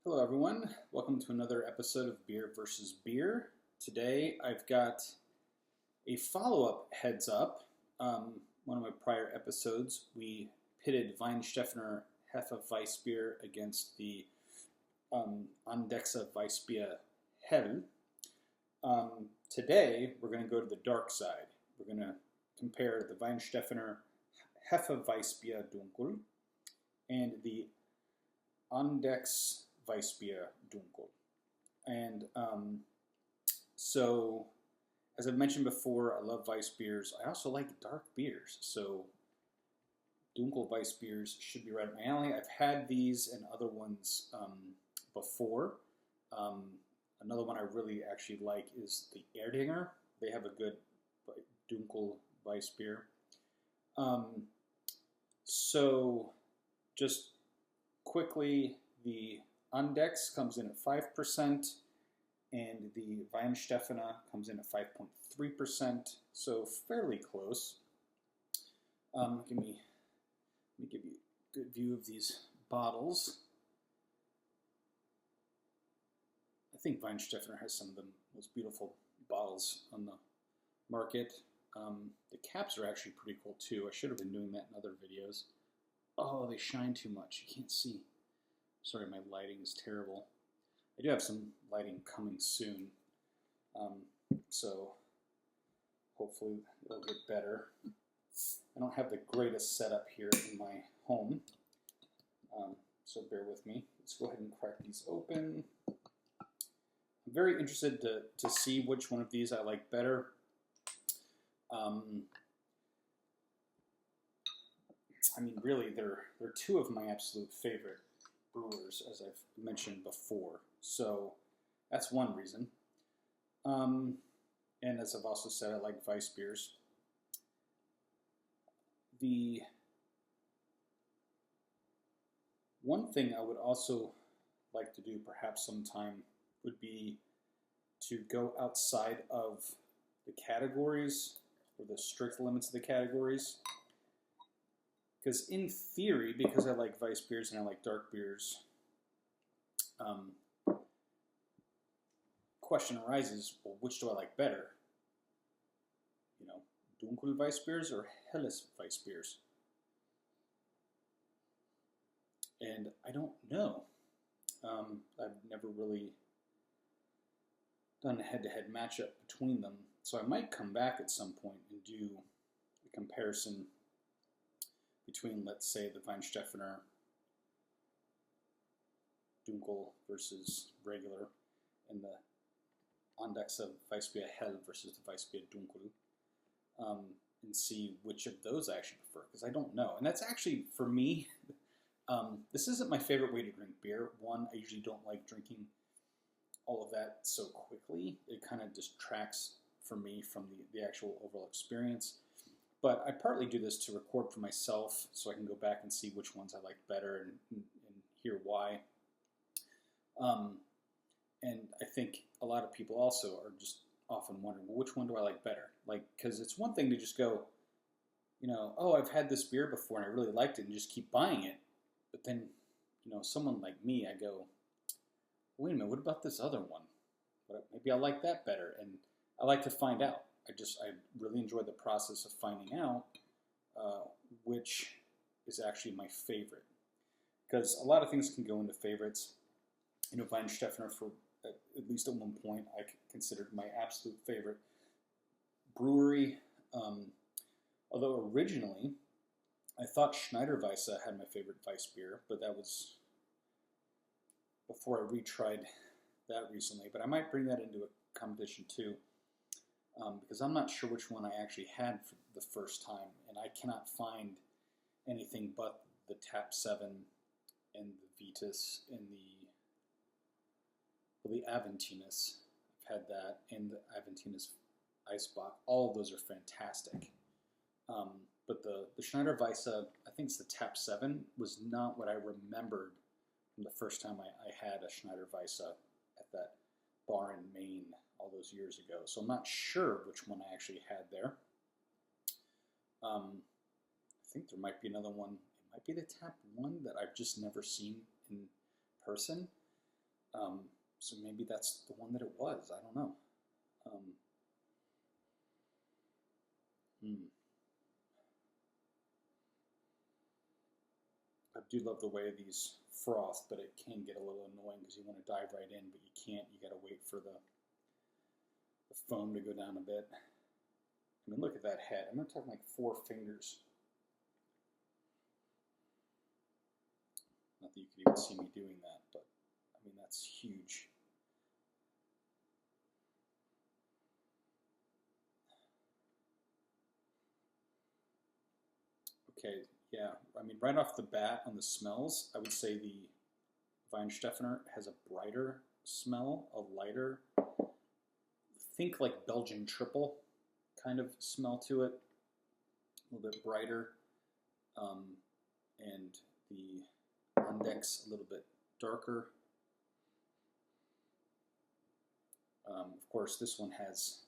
Hello everyone, welcome to another episode of Beer versus Beer. Today I've got a follow-up heads up. One of my prior episodes we pitted Weihenstephaner Hefeweissbier against the Andechser Weissbier Hell. Today we're going to go to the dark side. We're going to compare the Weihenstephaner Hefeweissbier Dunkel and the Andechser Weissbier Dunkel. And so, as I've mentioned before, I love Weissbiers. I also like dark beers. So, Dunkel Weissbiers should be right up my alley. I've had these and other ones before. Another one I really actually like is the Andechser. They have a good Dunkel Weissbier. So, just quickly, the Andechser comes in at 5%, and the Weihenstephaner comes in at 5.3%, so fairly close. Let me give you a good view of these bottles. I think Weihenstephaner has some of the most beautiful bottles on the market. The caps are actually pretty cool too. I should have been doing that in other videos. Oh, they shine too much. You can't see. Sorry, my lighting is terrible. I do have some lighting coming soon, so hopefully it'll get better. I don't have the greatest setup here in my home, so bear with me. Let's go ahead and crack these open. I'm very interested to see which one of these I like better. I mean, really, they're two of my absolute favorite brewers, as I've mentioned before. So that's one reason. And as I've also said, I like Weissbiers. The one thing I would also like to do perhaps sometime would be to go outside of the categories or the strict limits of the categories. Because in theory, because I like Weissbiers and I like dark beers, question arises, well, which do I like better? You know, Dunkel Weissbiers or Helles Weissbiers? And I don't know. I've never really done a head-to-head matchup between them. So I might come back at some point and do a comparison between, let's say, the Weihenstephaner Dunkel versus regular, and the Andechser Weissbier Hell versus the Weissbier Dunkel, and see which of those I actually prefer, because I don't know. And that's actually, for me, this isn't my favorite way to drink beer. One, I usually don't like drinking all of that so quickly. It kind of distracts for me from the actual overall experience. But I partly do this to record for myself so I can go back and see which ones I like better and hear why. And I think a lot of people also are just often wondering, well, which one do I like better? Like, because it's one thing to just go, you know, oh, I've had this beer before and I really liked it, and just keep buying it. But then, you know, someone like me, I go, wait a minute, what about this other one? Maybe I like that better. And I like to find out. I really enjoy the process of finding out which is actually my favorite. Because a lot of things can go into favorites. You know, Weihenstephaner, for at least at one point, I considered my absolute favorite brewery. Although originally, I thought Schneiderweisse had my favorite Weissbier, but that was before I retried that recently. But I might bring that into a competition too. Because I'm not sure which one I actually had for the first time, and I cannot find anything but the Tap 7 and the Vitus and the Aventinus. I've had that, and the Aventinus Eisbach. All of those are fantastic. But the Schneiderweisse, I think it's the Tap 7, was not what I remembered from the first time I had a Schneiderweisse at that bar in Maine all those years ago. So I'm not sure which one I actually had there. I think there might be another one. It might be the Tap 1 that I've just never seen in person. So maybe that's the one that it was. I don't know. I do love the way these froth, but it can get a little annoying because you want to dive right in, but you can't. You got to wait for the foam to go down a bit. I mean, look at that head. I'm not talking like 4 fingers. Not that you could even see me doing that, but I mean, that's huge. Okay, yeah, I mean, right off the bat on the smells, I would say the Weihenstephaner has a brighter smell, a lighter, think like Belgian triple kind of smell to it, a little bit brighter, and the Andechser a little bit darker. Of course, this one has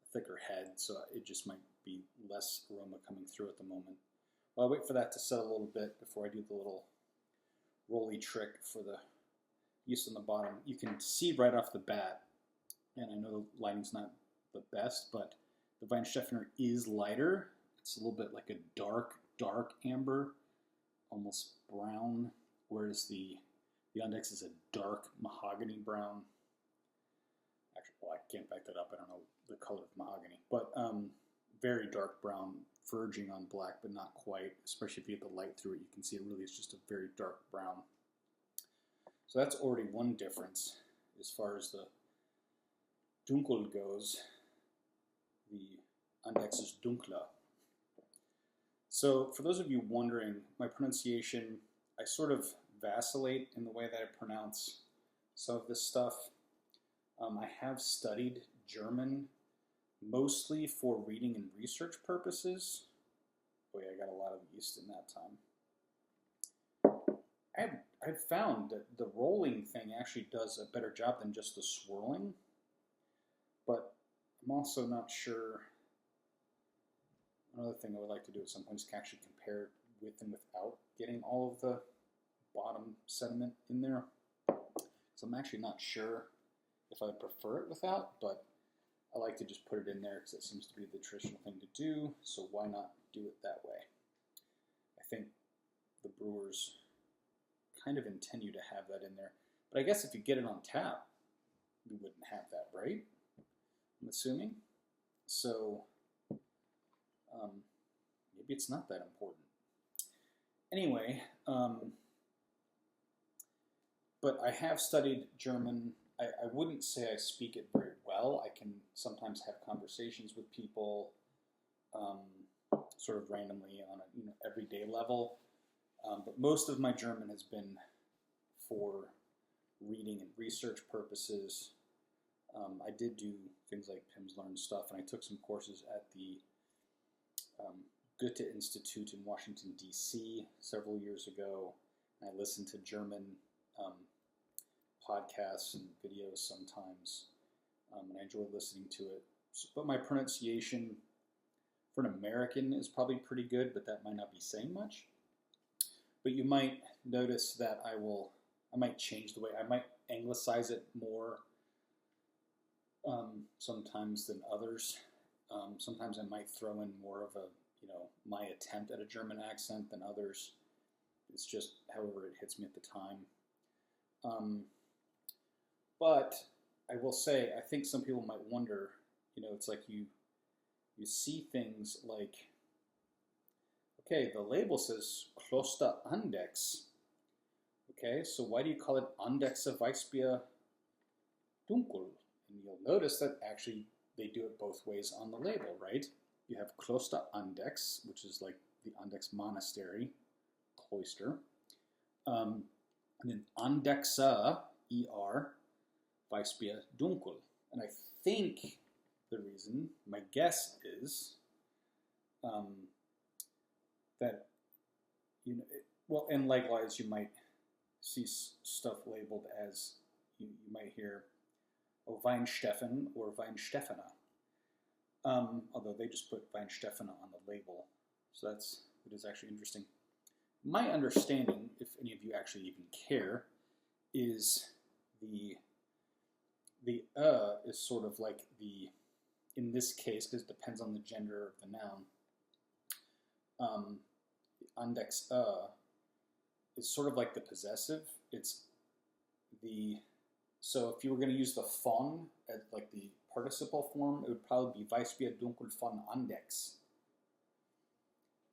a thicker head, so it just might be less aroma coming through at the moment. Well, I'll wait for that to settle a little bit before I do the little rolly trick for the yeast on the bottom. You can see right off the bat, and I know the lighting's not the best, but the Weihenstephaner is lighter. It's a little bit like a dark amber, almost brown, whereas the Andechser is a dark mahogany brown. Actually, well, I can't back that up. I don't know the color of mahogany, but very dark brown, verging on black, but not quite. Especially if you get the light through it, you can see it really is just a very dark brown. So that's already one difference as far as the Dunkel goes. The Andechser is Dunkler. So for those of you wondering, my pronunciation, I sort of vacillate in the way that I pronounce some of this stuff. I have studied German mostly for reading and research purposes. Boy, I got a lot of yeast in that time. I've found that the rolling thing actually does a better job than just the swirling, but I'm also not sure. Another thing I would like to do is sometimes actually compare with and without getting all of the bottom sediment in there. So I'm actually not sure if I prefer it without, but I like to just put it in there because it seems to be the traditional thing to do, so why not do it that way? I think the brewers kind of intend you to have that in there. But I guess if you get it on tap, you wouldn't have that, right? I'm assuming. So maybe it's not that important. Anyway, but I have studied German. I wouldn't say I speak it very well. I can sometimes have conversations with people sort of randomly on a everyday level. But most of my German has been for reading and research purposes. I did do things like Pimsleur stuff, and I took some courses at the Goethe Institute in Washington, D.C. several years ago. I listened to German podcasts and videos sometimes, and I enjoy listening to it. But my pronunciation for an American is probably pretty good, but that might not be saying much. But you might notice that I might change the way, I might anglicize it more sometimes than others. Sometimes I might throw in more of a, my attempt at a German accent than others. It's just however it hits me at the time. But I will say, I think some people might wonder, it's like you see things like, okay, the label says Kloster Andechser. Okay, so why do you call it Andechser Weissbier Dunkel? And you'll notice that actually they do it both ways on the label, right? You have Kloster Andechser, which is like the Andechser monastery, cloister. And then Andechser, E-R, Weissbier Dunkel. And I think the reason, my guess is that, well, and likewise you might see stuff labeled as, you might hear, Weihenstephaner or Weihenstephaner. Although they just put Weihenstephaner on the label. So it is actually interesting. My understanding, if any of you actually even care, is the is sort of like the, in this case, because it depends on the gender of the noun, the Andechser is sort of like the possessive. It's the, so if you were going to use the von as like the participle form, it would probably be Weissbier Dunkel von Andechs.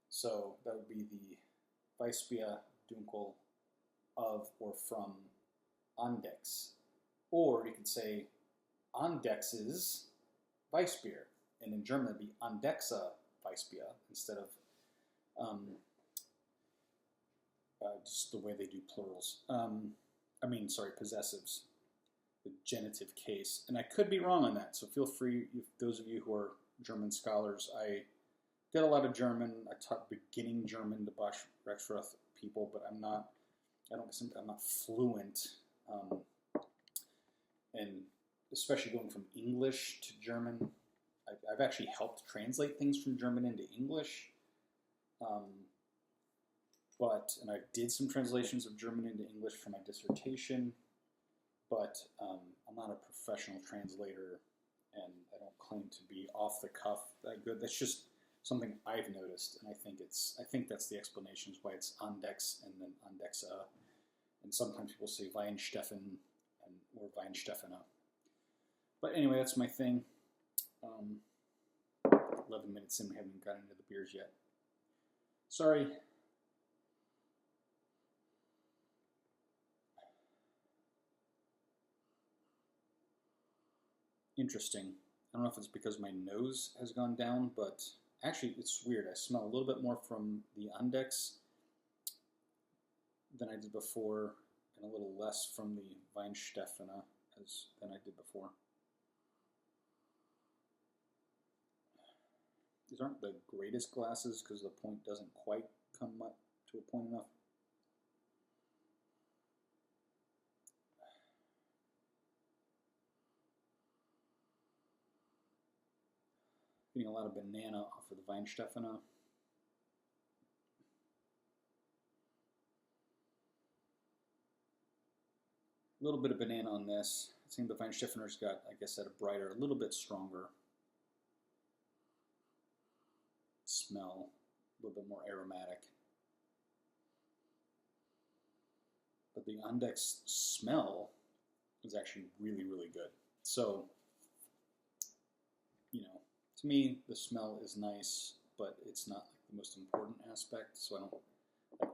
So that would be the Weissbier Dunkel of or from Andechs. Or you could say Andechs's Weissbier. And in German, it would be Andechser Weissbier instead of just the way they do plurals. Possessives, the genitive case. And I could be wrong on that, so feel free, if those of you who are German scholars. I did a lot of German. I taught beginning German to Bosch Rexroth people, but I'm not fluent. And especially going from English to German, I've actually helped translate things from German into English. And I did some translations of German into English for my dissertation, but I'm not a professional translator, and I don't claim to be off the cuff that good. That's just something I've noticed, and I think that's the explanation why it's Andechs and then Andechser, and sometimes people say Weihenstephaner or Weihenstephaner. But anyway, that's my thing. 11 minutes in, we haven't even gotten into the beers yet. Sorry. Interesting. I don't know if it's because my nose has gone down, but actually it's weird. I smell a little bit more from the Andechs than I did before, and a little less from the Weihenstephaner than I did before. These aren't the greatest glasses because the point doesn't quite come up to a point enough. Getting a lot of banana off of the Weihenstephaner. A little bit of banana on this. I think the Weihenstephaner's got, like I said, a brighter, a little bit stronger smell, a little bit more aromatic. But the Andechs smell is actually really, really good. So, to me, the smell is nice, but it's not like the most important aspect, so I don't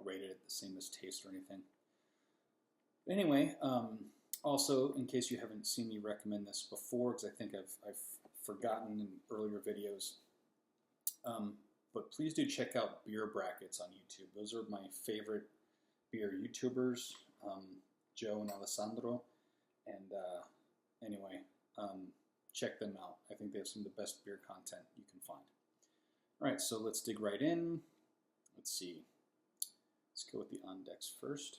rate it the same as taste or anything. But anyway, also, in case you haven't seen me recommend this before, because I think I've forgotten in earlier videos, but please do check out Beer Brackets on YouTube. Those are my favorite beer YouTubers, Joe and Alessandro, and anyway, check them out. I think they have some of the best beer content you can find. All right, so let's dig right in. Let's see. Let's go with the Andechs first.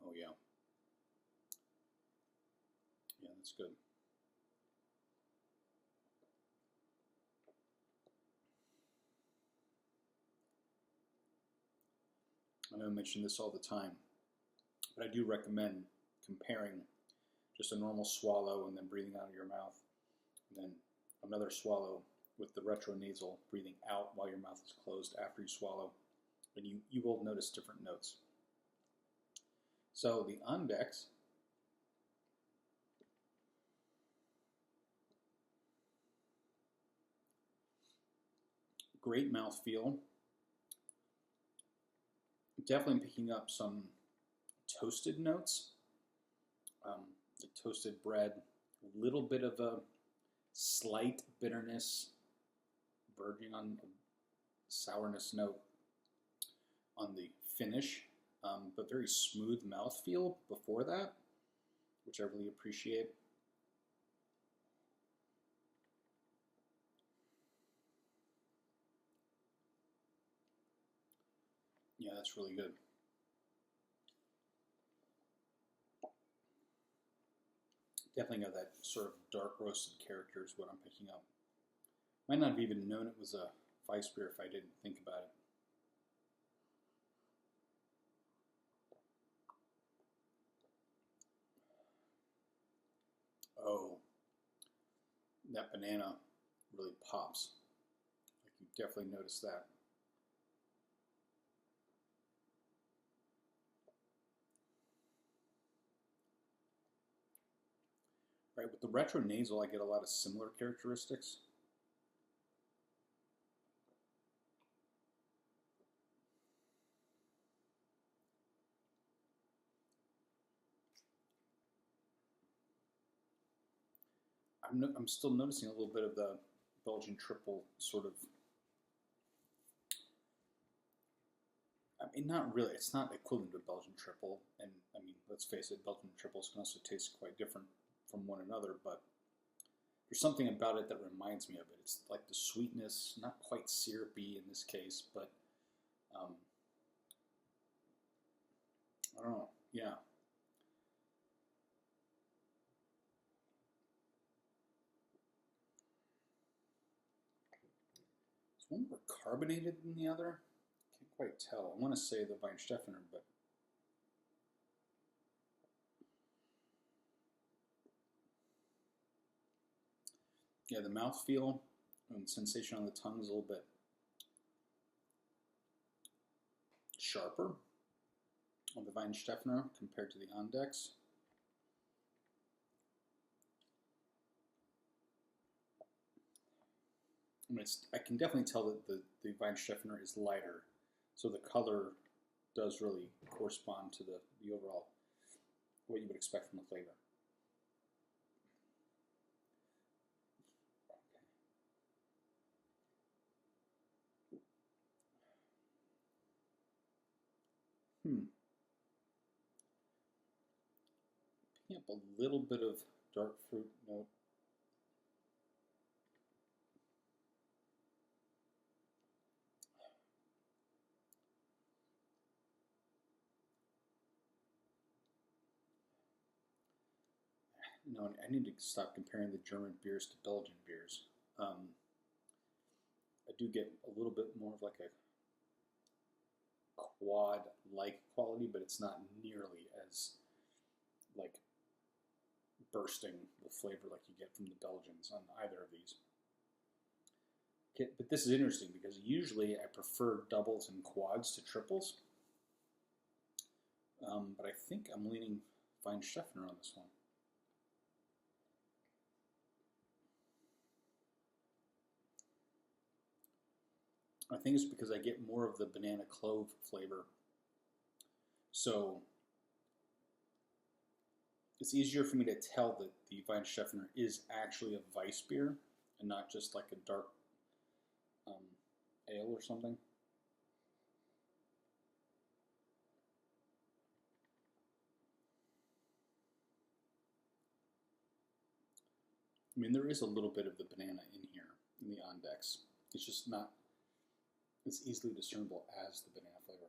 Oh, yeah. Yeah, that's good. I know I mention this all the time, but I do recommend comparing just a normal swallow and then breathing out of your mouth, and then another swallow with the retronasal, breathing out while your mouth is closed after you swallow, and you will notice different notes. So the Andechs great mouthfeel. Definitely picking up some toasted notes, the toasted bread, a little bit of a slight bitterness, verging on a sourness note on the finish, but very smooth mouthfeel before that, which I really appreciate. Yeah, that's really good. Definitely got that sort of dark roasted character is what I'm picking up. Might not have even known it was a Weissbier if I didn't think about it. that banana really pops. Like you definitely notice that. Right, with the retro nasal, I get a lot of similar characteristics. I'm still noticing a little bit of the Belgian triple sort of. I mean, not really. It's not equivalent to a Belgian triple, and I mean, let's face it, Belgian triples can also taste quite different from one another. But there's something about it that reminds me of it. It's like the sweetness, not quite syrupy in this case, but I don't know. Yeah. Is one more carbonated than the other? Can't quite tell. I want to say the Weihenstephaner, but yeah, the mouthfeel and sensation on the tongue is a little bit sharper on the Weihenstephaner compared to the Andechser. I mean, I can definitely tell that the Weihenstephaner is lighter, so the color does really correspond to the overall, what you would expect from the flavor. Picking up a little bit of dark fruit note. No, I need to stop comparing the German beers to Belgian beers. I do get a little bit more of like a quad-like quality, but it's not nearly as like bursting with flavor like you get from the Belgians on either of these. Okay, but this is interesting because usually I prefer doubles and quads to triples, but I think I'm leaning Weihenstephaner on this one. I think it's because I get more of the banana clove flavor. So it's easier for me to tell that the Weihenstephaner is actually a Weissbier and not just like a dark ale or something. I mean, there is a little bit of the banana in here in the Andechser. It's just not, it's easily discernible as the banana flavor.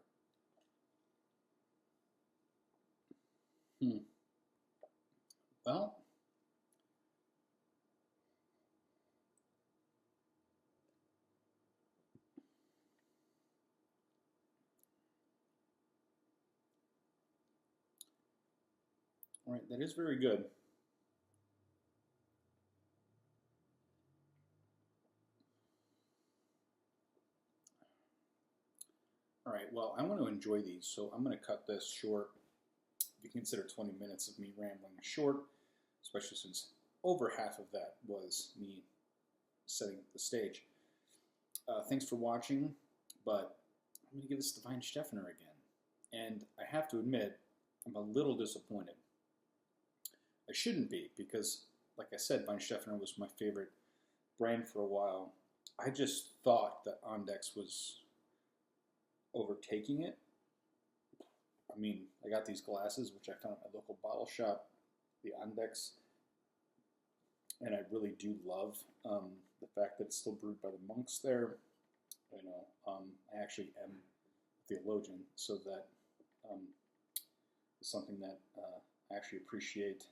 Well, all right, that is very good. All right, well, I want to enjoy these, so I'm going to cut this short. If you consider 20 minutes of me rambling short, especially since over half of that was me setting up the stage. Thanks for watching, but I'm going to give this to Weihenstephaner again. And I have to admit, I'm a little disappointed. I shouldn't be, because, like I said, Weihenstephaner was my favorite brand for a while. I just thought that Andechser was overtaking it. I mean, I got these glasses, which I found at my local bottle shop, the Andechser, and I really do love the fact that it's still brewed by the monks there. You know, I actually am a theologian, so that is something that I actually appreciate.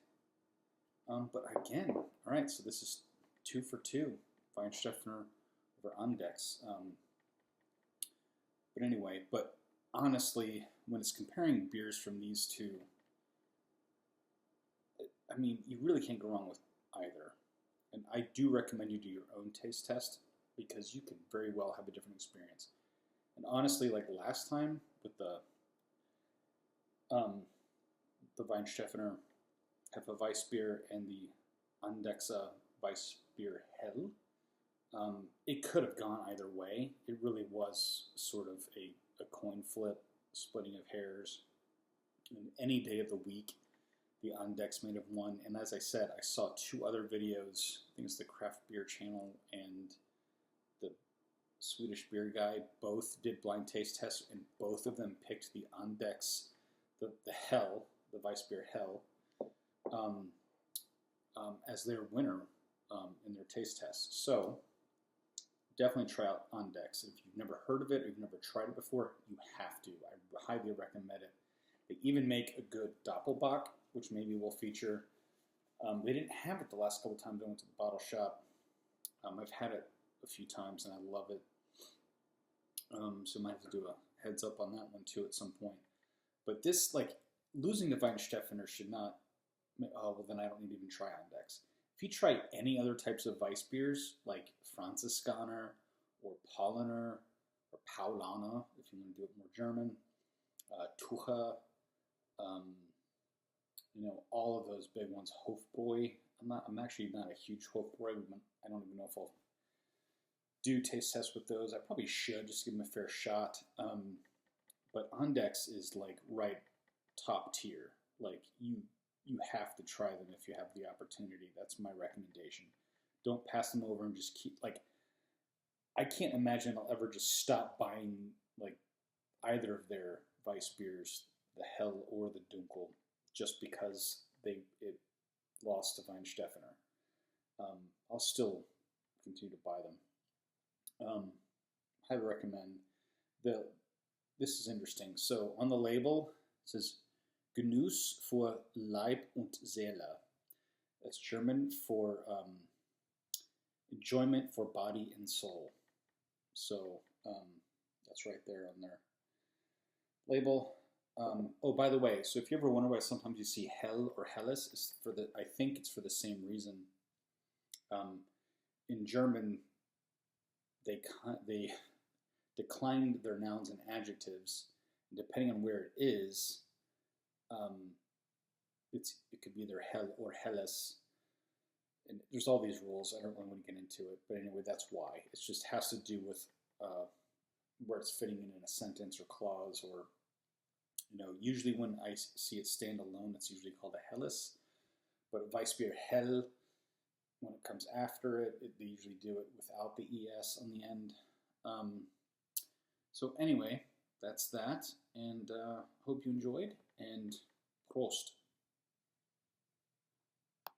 But again, all right, so this is 2 for 2, Weihenstephaner over Andechser. But anyway, but honestly, when it's comparing beers from these two, I mean, you really can't go wrong with either. And I do recommend you do your own taste test because you could very well have a different experience. And honestly, like last time with the Weihenstephaner Hefeweissbier and the Andechser Weissbier Hell, it could have gone either way. It really was sort of a coin flip, splitting of hairs. And any day of the week, the Andechs may have won. And as I said, I saw two other videos. I think it's the Craft Beer channel and the Swedish Beer Guide. Both did blind taste tests, and both of them picked the Andechs, the Hell, the Weissbier Hell, as their winner in their taste tests. So definitely try out Andechs. If you've never heard of it or you've never tried it before, you have to. I highly recommend it. They even make a good Doppelbock, which maybe we'll feature. They didn't have it the last couple times I went to the bottle shop. I've had it a few times and I love it. So I might have to do a heads up on that one too at some point. But this, like, losing to Weihenstephaner should not, oh, well then I don't need to even try Andechs. If you try any other types of Weissbiers, like Franziskaner or Paulaner or Paulaner, if you want to do it more German, Tucher, all of those big ones, Hofbräu. I'm actually not a huge Hofbräu. I don't even know if I'll do taste tests with those. I probably should just give them a fair shot. But Andechs is like right top tier. Like you have to try them if you have the opportunity. That's my recommendation. Don't pass them over and just keep, like, I can't imagine I'll ever just stop buying like either of their Weissbiers, the Hell or the Dunkel, just because it lost to Weihenstephaner. I'll still continue to buy them. Highly recommend. This is interesting. So on the label it says Genuss für Leib und Seele. That's German for enjoyment for body and soul. So that's right there on their label. Oh, by the way, so if you ever wonder why sometimes you see Hell or Helles, I think it's for the same reason. In German, they declined their nouns and adjectives, and depending on where it is, it could be either Hell or Helles. And there's all these rules. I don't really want to get into it, but anyway, that's why. It just has to do with where it's fitting in a sentence or clause, or usually when I see it stand alone, it's usually called a Helles. But Weissbier Hell, when it comes after it, they usually do it without the es on the end. So anyway, that's that, and hope you enjoyed, and Prost.